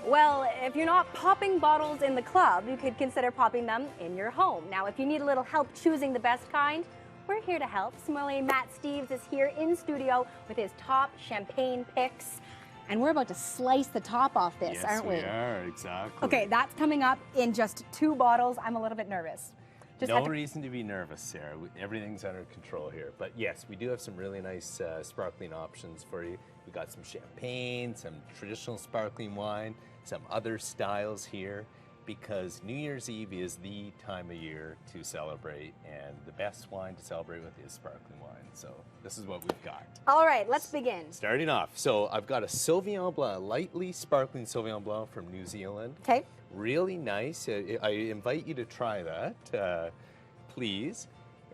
Well, if you're not popping bottles in the club, you could consider popping them in your home. Now, if you need a little help choosing the best kind, we're here to help. Sommelier Matt Steeves is here in studio with his top champagne picks. And we're about to slice the top off this, aren't we? Yes, we are, exactly. Okay, that's coming up in just 2 bottles. I'm a little bit nervous. No reason to be nervous, Sarah. Everything's under control here. But yes, we do have some really nice sparkling options for you. We got some champagne, some traditional sparkling wine, some other styles here, because New Year's Eve is the time of year to celebrate, and the best wine to celebrate with is sparkling wine. So this is what we've got. All right, let's begin. Starting off, so I've got a Sauvignon Blanc, lightly sparkling Sauvignon Blanc from New Zealand. Okay. Really nice. I invite you to try that, please.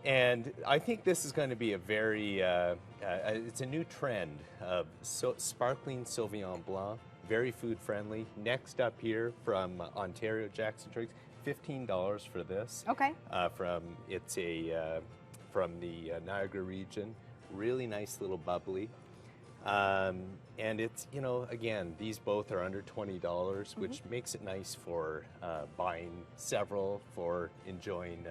And I think this is going to be a very, it's a new trend of sparkling Sauvignon Blanc, very food friendly. Next up here from Ontario, Jackson Triggs, $15 for this. Okay. From the Niagara region, really nice little bubbly. And it's, you know, again, these both are under $20, which makes it nice for buying several, for enjoying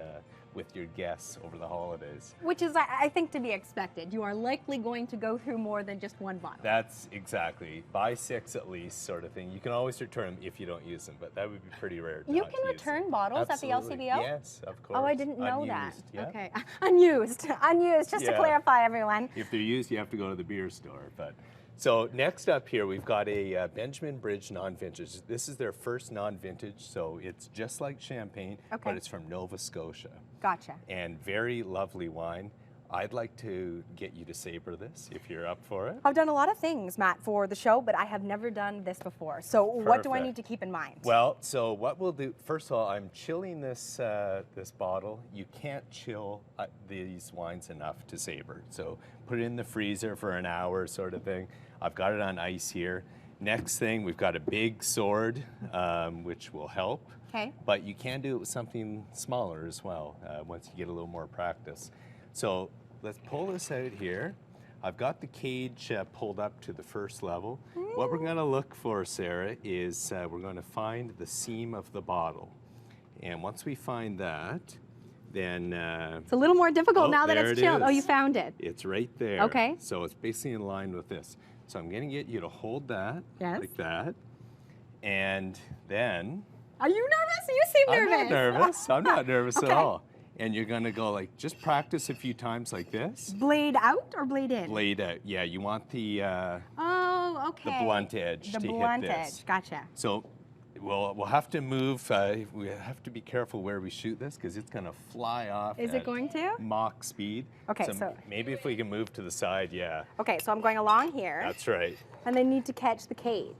with your guests over the holidays. Which is, I think, to be expected. You are likely going to go through more than just 1 bottle. That's exactly. Buy 6 at least, sort of thing. You can always return them if you don't use them, but that would be pretty rare. You can return bottles Absolutely. at the LCBO? Yes, of course. Oh, I didn't know Unused, that. yeah. Okay. Unused, just to Yeah. clarify, everyone. If they're used, you have to go to the beer store. But so next up here, we've got a Benjamin Bridge non-vintage. This is their first non-vintage, so it's just like champagne, but it's from Nova Scotia. Gotcha. And very lovely wine. I'd like to get you to savor this if you're up for it. I've done a lot of things, Matt, for the show, but I have never done this before. So what do I need to keep in mind? Well, so what we'll do, first of all, I'm chilling this this bottle. You can't chill these wines enough to savor. So put it in the freezer for an hour, sort of thing. I've got it on ice here. Next thing, we've got a big sword, which will help. Okay. But you can do it with something smaller as well, once you get a little more practice. So let's pull this out here. I've got the cage pulled up to the first level. What we're going to look for, Sarah, is we're going to find the seam of the bottle. And once we find that, then... it's a little more difficult now that it's chilled. Oh, you found it. It's right there. Okay. So it's basically in line with this. So I'm going to get you to hold that, like that. And then... Are you nervous? You seem nervous. I'm not nervous. I'm not nervous at all. And you're going to go like, just practice a few times like this. Blade out or blade in? Blade out. Yeah, you want the the blunt edge to hit this. The blunt edge, gotcha. So we'll have to move. We have to be careful where we shoot this because it's going to fly off. Is it going to? Mach speed. Okay, so maybe if we can move to the side, yeah. Okay, so I'm going along here. That's right. And they need to catch the cage.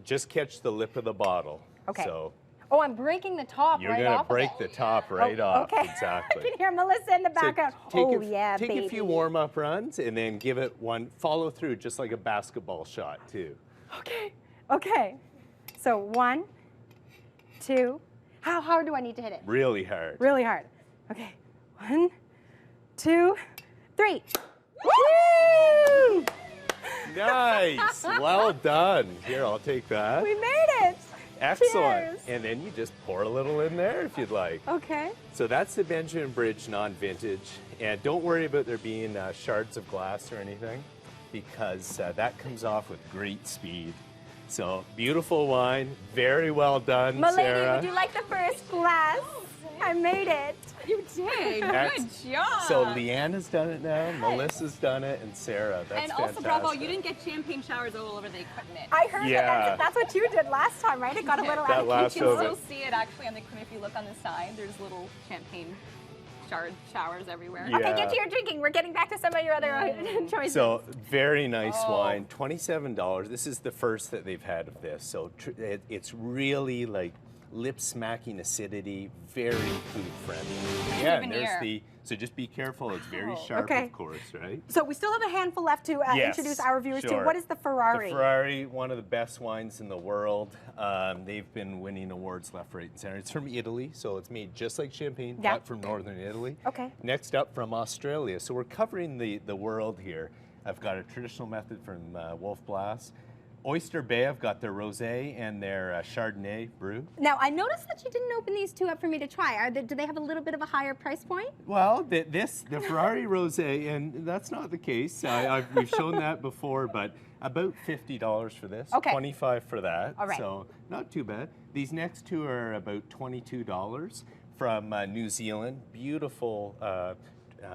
Just catch the lip of the bottle. Okay. So. Oh, I'm breaking the top right off. You're going to break the top right off. Okay. Exactly. I can hear Melissa in the background. Take a few warm-up runs and then give it one, follow through just like a basketball shot too. Okay. Okay. So 1, 2. How hard do I need to hit it? Really hard. Really hard. Okay. 1, 2, 3. Woo! Nice. Well done. Here, I'll take that. We made it. Excellent. Cheers. And then you just pour a little in there if you'd like. Okay. So that's the Benjamin Bridge non-vintage. And don't worry about there being shards of glass or anything, because that comes off with great speed. So beautiful wine, very well done, Sarah. Would you like the first glass? I made it. You did. Good job. So Leanne has done it now, Melissa's done it, and Sarah. That's and also, bravo, you didn't get champagne showers all over the equipment. I heard that. That's what you did last time, right? It got a little out of You can still see it actually on the equipment. If you look on the side, there's little champagne showers everywhere. Yeah. Okay, get to your drinking. We're getting back to some of your other choices. So very nice wine, $27. This is the first that they've had of this. So it's really like lip-smacking acidity, very food-friendly. Yeah, and there's so just be careful. It's very sharp, of course, right? So we still have a handful left to introduce our viewers to. What is the Ferrari? The Ferrari, one of the best wines in the world. They've been winning awards left, right, and center. It's from Italy, so it's made just like champagne, but from northern Italy. Okay. Next up, from Australia. So we're covering the world here. I've got a traditional method from Wolf Blass. Oyster Bay, I've got their rosé and their Chardonnay brew. Now, I noticed that you didn't open these two up for me to try. Do they have a little bit of a higher price point? Well, the Ferrari rosé, and that's not the case. We've shown that before, but about $50 for this. Okay. $25 for that. All right. So not too bad. These next two are about $22 from New Zealand. Beautiful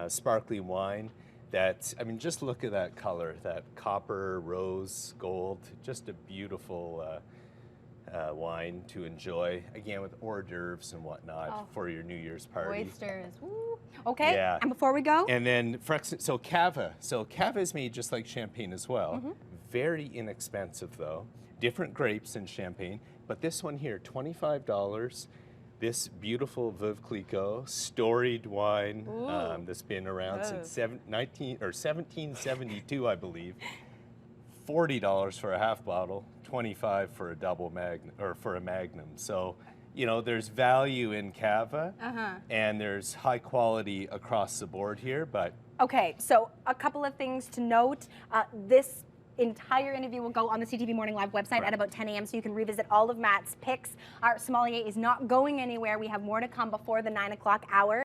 sparkling wine. I mean, just look at that color, that copper, rose, gold, just a beautiful wine to enjoy, again, with hors d'oeuvres and whatnot for your New Year's party. Oysters. Woo. Okay, Yeah. and before we go? And then, so cava. So cava is made just like champagne as well. Very inexpensive though. Different grapes in champagne, but this one here, $25. This beautiful Veuve Clicquot storied wine that's been around since 1772, I believe. $40 for a half bottle, $25 for a double magnum or for a magnum. So, you know, there's value in cava, and there's high quality across the board here. But Okay, so a couple of things to note. This entire interview will go on the CTV Morning Live website at about 10 a.m. so you can revisit all of Matt's picks. Our sommelier is not going anywhere. We have more to come before the 9 o'clock hour.